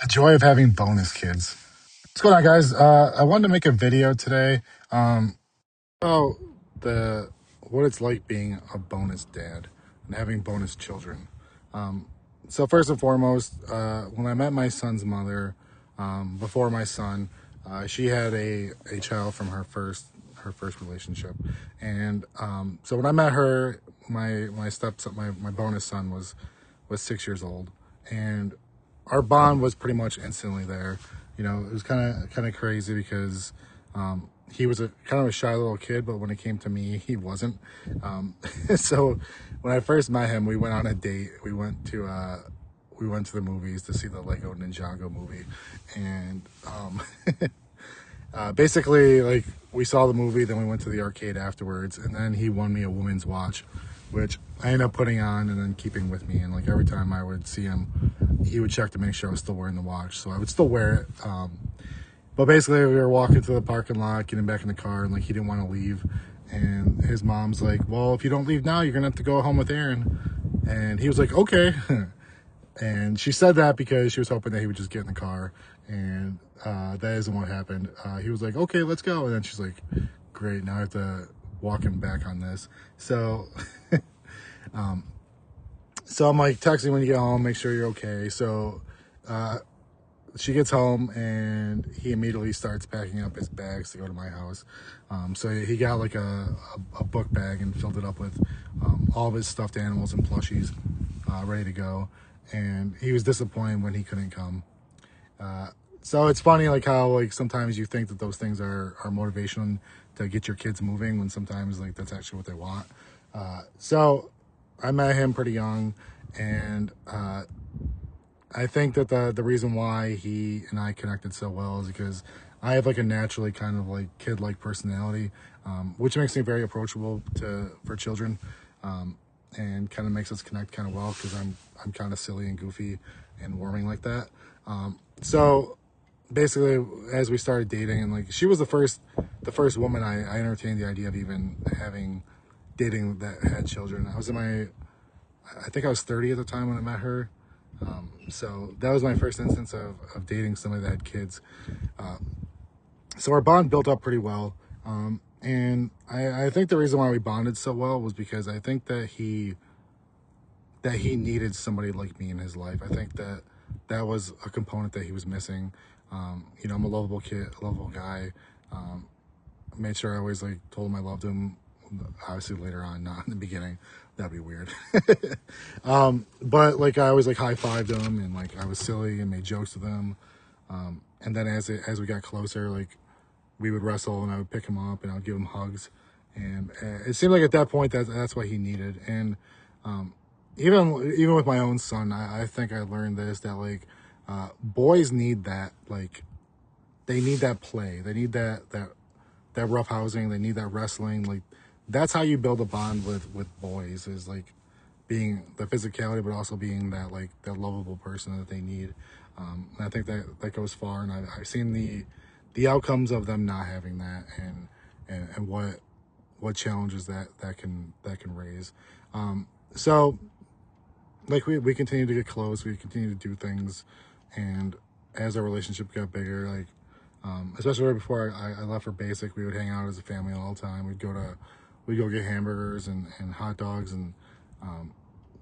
The joy of having bonus kids. What's going on, guys? I wanted to make a video today about the what it's like being a bonus dad and having bonus children. Um, so first and foremost, when I met my son's mother, before my son, she had a child from her first relationship, and so when I met her, my bonus son was 6 years old, and our bond was pretty much instantly there. It was kind of crazy because he was a kind of a shy little kid, but when it came to me, he wasn't. Um, so when I first met him, we went on a date. We went to the movies to see the Lego Ninjago movie, and basically, like, we saw the movie, then we went to the arcade afterwards, and then he won me a woman's watch, which I ended up putting on and then keeping with me. And like every time I would see him, he would check to make sure I was still wearing the watch, so I would still wear it. But basically, we were walking to the parking lot, getting back in the car, and like he didn't want to leave. And his mom's like, "Well, if you don't leave now, you're gonna have to go home with Aaron." And he was like, "Okay." And she said that because she was hoping that he would just get in the car, and that isn't what happened. He was like, "Okay, let's go," and then she's like, "Great, now I have to walk him back on this." So, so I'm like, texting when you get home, make sure you're okay. So she gets home and he immediately starts packing up his bags to go to my house. So he got like a book bag and filled it up with all of his stuffed animals and plushies, ready to go. And he was disappointed when he couldn't come. So it's funny, like how like sometimes you think that those things are motivation to get your kids moving, when sometimes like that's actually what they want. So I met him pretty young, and I think that the reason why he and I connected so well is because I have like a naturally kind of like kid like personality, which makes me very approachable to for children, and kind of makes us connect kind of well because I'm kind of silly and goofy and warming like that. So basically, as we started dating, and like she was the first woman I entertained the idea of even having dating that had children. I think I was 30 at the time when I met her. So that was my first instance of dating somebody that had kids. So our bond built up pretty well. And I think the reason why we bonded so well was because I think that he needed somebody like me in his life. I think that was a component that he was missing. I'm a lovable kid, a lovable guy. I made sure I always like told him I loved him. Obviously later on, not in the beginning. That'd be weird. But like I always like high fived him, and like I was silly and made jokes with him. And then as we got closer, like we would wrestle, and I would pick him up and I would give him hugs. And it seemed like at that point that's what he needed. And even with my own son, I think I learned this, that like boys need that, like they need that play, they need that rough housing, they need that wrestling. Like that's how you build a bond with boys, is like being the physicality, but also being that like that lovable person that they need. And I think that goes far, and I've seen the outcomes of them not having that, and what challenges that can raise. So like we continued to get close, we continued to do things, and as our relationship got bigger, like especially right before I left for basic, we would hang out as a family all the time. We'd go get hamburgers and hot dogs, and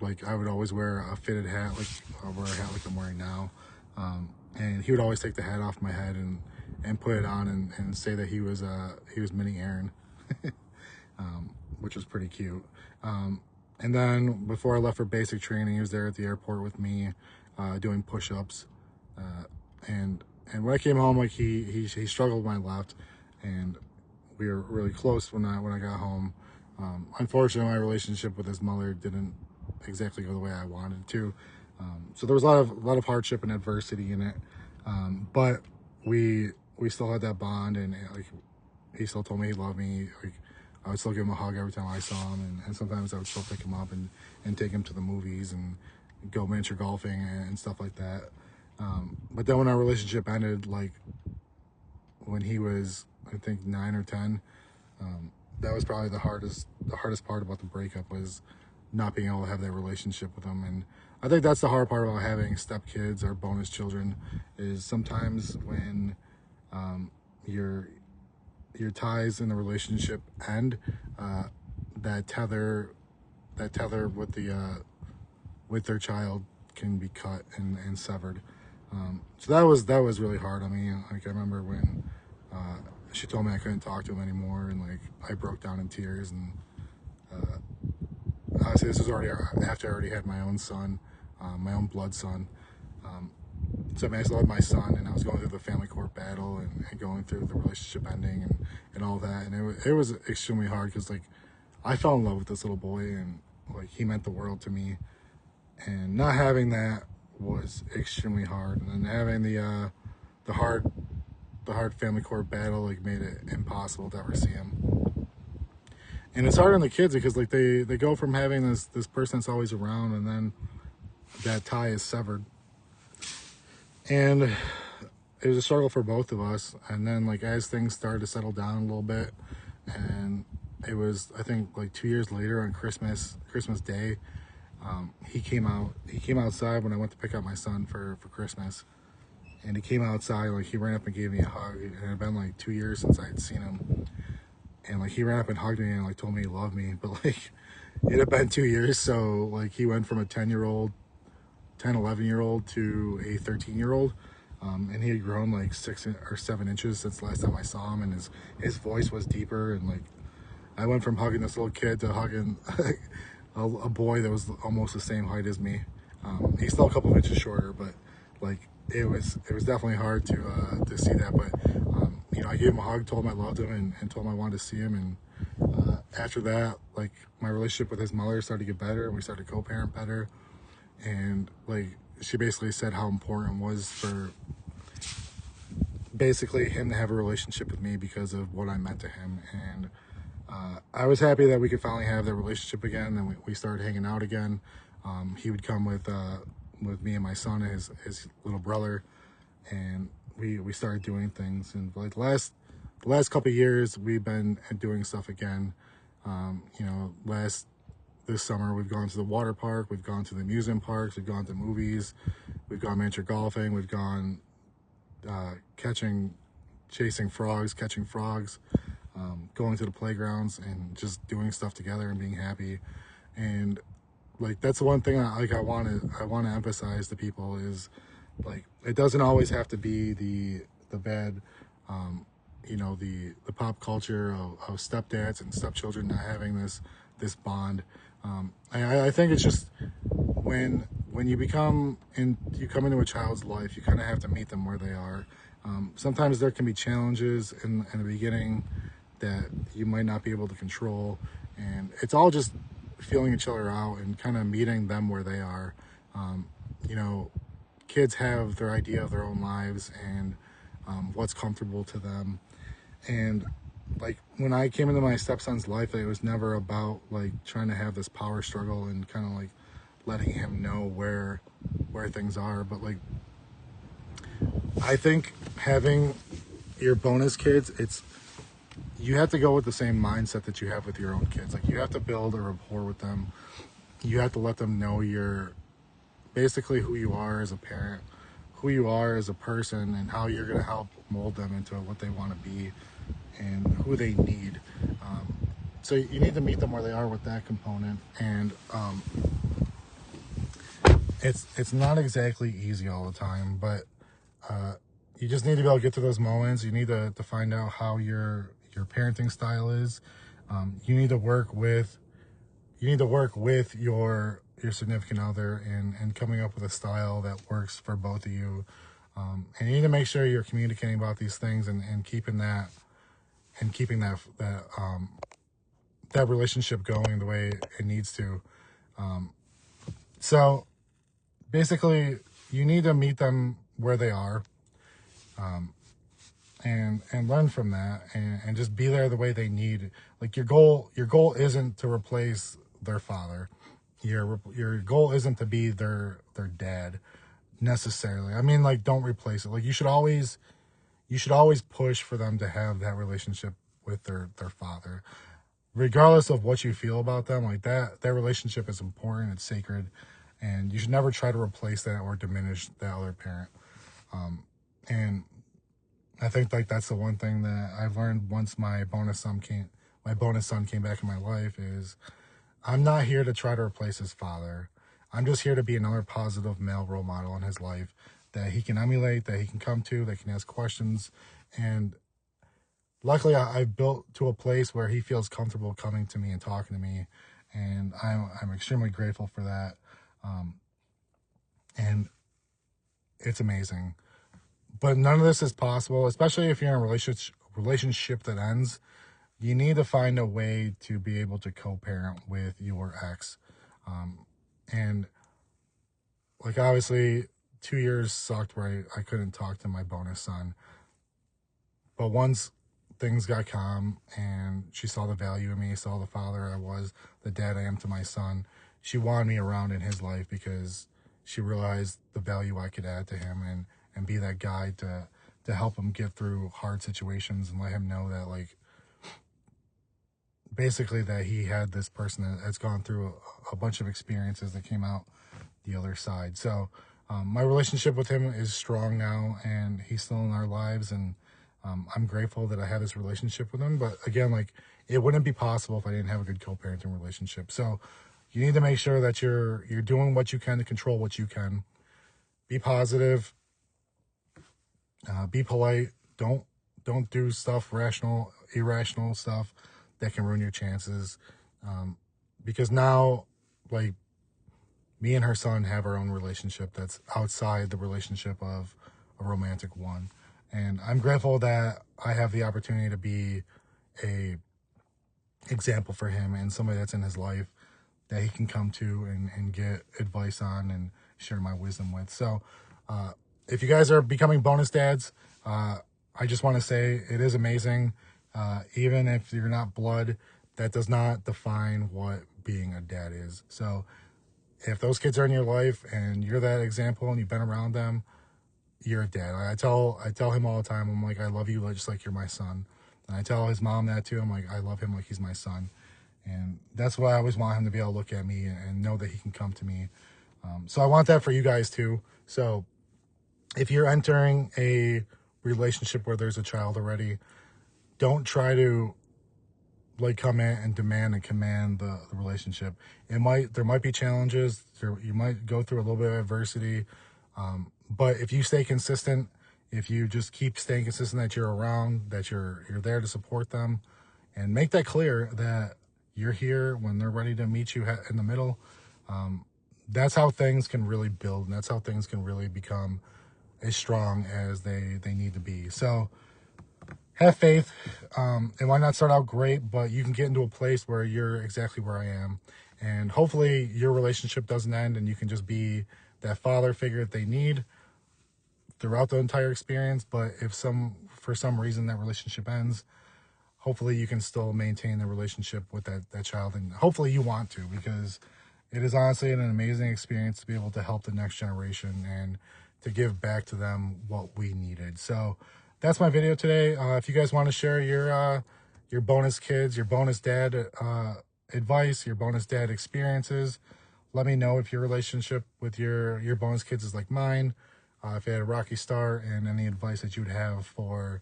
like I would always wear a fitted hat, like I wear a hat like I'm wearing now. And he would always take the hat off my head and put it on, and say that he was mini Aaron, which was pretty cute. And then before I left for basic training, he was there at the airport with me, doing push-ups. Uh, and when I came home, like he struggled with my left, and we were really close when I got home. Unfortunately, my relationship with his mother didn't exactly go the way I wanted it to. So there was a lot of hardship and adversity in it. But we still had that bond, and like he still told me he loved me. Like I would still give him a hug every time I saw him, and sometimes I would still pick him up and take him to the movies and go miniature golfing and stuff like that. But then when our relationship ended, like when he was, I think, 9 or 10, that was probably the hardest part about the breakup, was not being able to have that relationship with him. And I think that's the hard part about having stepkids or bonus children, is sometimes when your your ties in the relationship end, uh, that tether with their child can be cut and severed. So that was really hard on me. Like, I remember when she told me I couldn't talk to him anymore, and like I broke down in tears. And honestly, this was already after I already had my own son, my own blood son. So I mean, I still had my son, and I was going through the family court battle, and going through the relationship ending, and all that. And it was extremely hard, because like I fell in love with this little boy, and like he meant the world to me. And not having that was extremely hard. And then having the hard the hard family court battle like made it impossible to ever see him. And it's hard on the kids, because like they go from having this person that's always around, and then that tie is severed. And it was a struggle for both of us. And then like as things started to settle down a little bit, and it was, I think, like 2 years later on Christmas Day, he came outside when I went to pick up my son for Christmas. And he came outside, like he ran up and gave me a hug. And it had been like 2 years since I had seen him. And like he ran up and hugged me and like told me he loved me. But like it had been 2 years, so like he went from a 11-year-old to a 13-year-old. And he had grown like 6 or 7 inches since the last time I saw him, and his voice was deeper. And like I went from hugging this little kid to hugging a boy that was almost the same height as me. He's still a couple of inches shorter, but like it was definitely hard to see that. But I gave him a hug, told him I loved him, and told him I wanted to see him. And after that, like my relationship with his mother started to get better, and we started to co-parent better. And like she basically said how important it was for basically him to have a relationship with me because of what I meant to him. And I was happy that we could finally have that relationship again, and we started hanging out again. He would come with me and my son and his little brother, and we started doing things. And like the last couple of years, we've been doing stuff again. This summer we've gone to the water park, we've gone to the amusement parks, we've gone to movies, we've gone miniature golfing, we've gone chasing frogs, catching frogs, going to the playgrounds, and just doing stuff together and being happy. And like that's the one thing I want to emphasize to people is like it doesn't always have to be the bad, the pop culture of stepdads and stepchildren not having this bond. I think it's just when you come into a child's life, you kind of have to meet them where they are. Sometimes there can be challenges in the beginning that you might not be able to control, and it's all just feeling each other out and kind of meeting them where they are. Kids have their idea of their own lives and what's comfortable to them. And like when I came into my stepson's life, it was never about like trying to have this power struggle and kind of like letting him know where things are. But like I think having your bonus kids, you have to go with the same mindset that you have with your own kids. Like you have to build a rapport with them. You have to let them know you're basically who you are as a parent, who you are as a person, and how you're going to help mold them into what they want to be and who they need. So you need to meet them where they are with that component. And it's not exactly easy all the time, but you just need to be able to get to those moments. You need to find out how your parenting style is. You need to work with your significant other and coming up with a style that works for both of you. And you need to make sure you're communicating about these things and keeping that relationship going the way it needs to. So basically, you need to meet them where they are, and learn from that, and just be there the way they need. Like your goal isn't to replace their father. Your goal isn't to be their dad necessarily. I mean, like, don't replace it. Like you should always push for them to have that relationship with their father, regardless of what you feel about them. Like that relationship is important, it's sacred, and you should never try to replace that or diminish the other parent. And I think like that's the one thing that I've learned once my bonus son came back in my life is I'm not here to try to replace his father. I'm just here to be another positive male role model in his life that he can emulate, that he can come to, that can ask questions. And luckily I've built to a place where he feels comfortable coming to me and talking to me. And I'm extremely grateful for that. And it's amazing. But none of this is possible, especially if you're in a relationship that ends. You need to find a way to be able to co-parent with your ex. And like obviously 2 years sucked where I couldn't talk to my bonus son. But once things got calm and she saw the value in me, saw the father I was, the dad I am to my son, she wanted me around in his life because she realized the value I could add to him and be that guy to help him get through hard situations and let him know that like basically that he had this person that's gone through a bunch of experiences that came out the other side. So my relationship with him is strong now, and he's still in our lives, and I'm grateful that I had this relationship with him. But again, like it wouldn't be possible if I didn't have a good co-parenting relationship. So you need to make sure that you're doing what you can to control what you can. Be positive, be polite. Don't do stuff irrational stuff that can ruin your chances. Because now, like, me and her son have our own relationship that's outside the relationship of a romantic one. And I'm grateful that I have the opportunity to be a example for him and somebody that's in his life that he can come to and get advice on and share my wisdom with. So if you guys are becoming bonus dads, I just want to say it is amazing. Even if you're not blood, that does not define what being a dad is. So if those kids are in your life and you're that example and you've been around them, you're a dad. I tell him all the time, I'm like, I love you just like you're my son. And I tell his mom that too. I'm like, I love him like he's my son. And that's why I always want him to be able to look at me and know that he can come to me. So I want that for you guys too. So if you're entering a relationship where there's a child already, don't try to like come in and demand and command the relationship. There might be challenges. You might go through a little bit of adversity. But if you stay consistent, if you just keep staying consistent that you're around, that you're there to support them, and make that clear that you're here when they're ready to meet you in the middle, that's how things can really build, and that's how things can really become as strong as they need to be. So have faith. It might not start out great, but you can get into a place where you're exactly where I am. And hopefully your relationship doesn't end and you can just be that father figure that they need throughout the entire experience. But if for some reason that relationship ends, hopefully you can still maintain the relationship with that child. And hopefully you want to, because it is honestly an amazing experience to be able to help the next generation and to give back to them what we needed. So that's my video today. If you guys want to share your bonus kids, your bonus dad advice, your bonus dad experiences, let me know if your relationship with your bonus kids is like mine, if you had a rocky start, and any advice that you would have for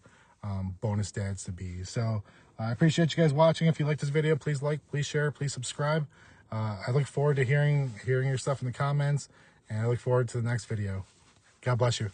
bonus dads to be. So I appreciate you guys watching. If you like this video, please like, please share, please subscribe. I look forward to hearing your stuff in the comments, and I look forward to the next video. God bless you.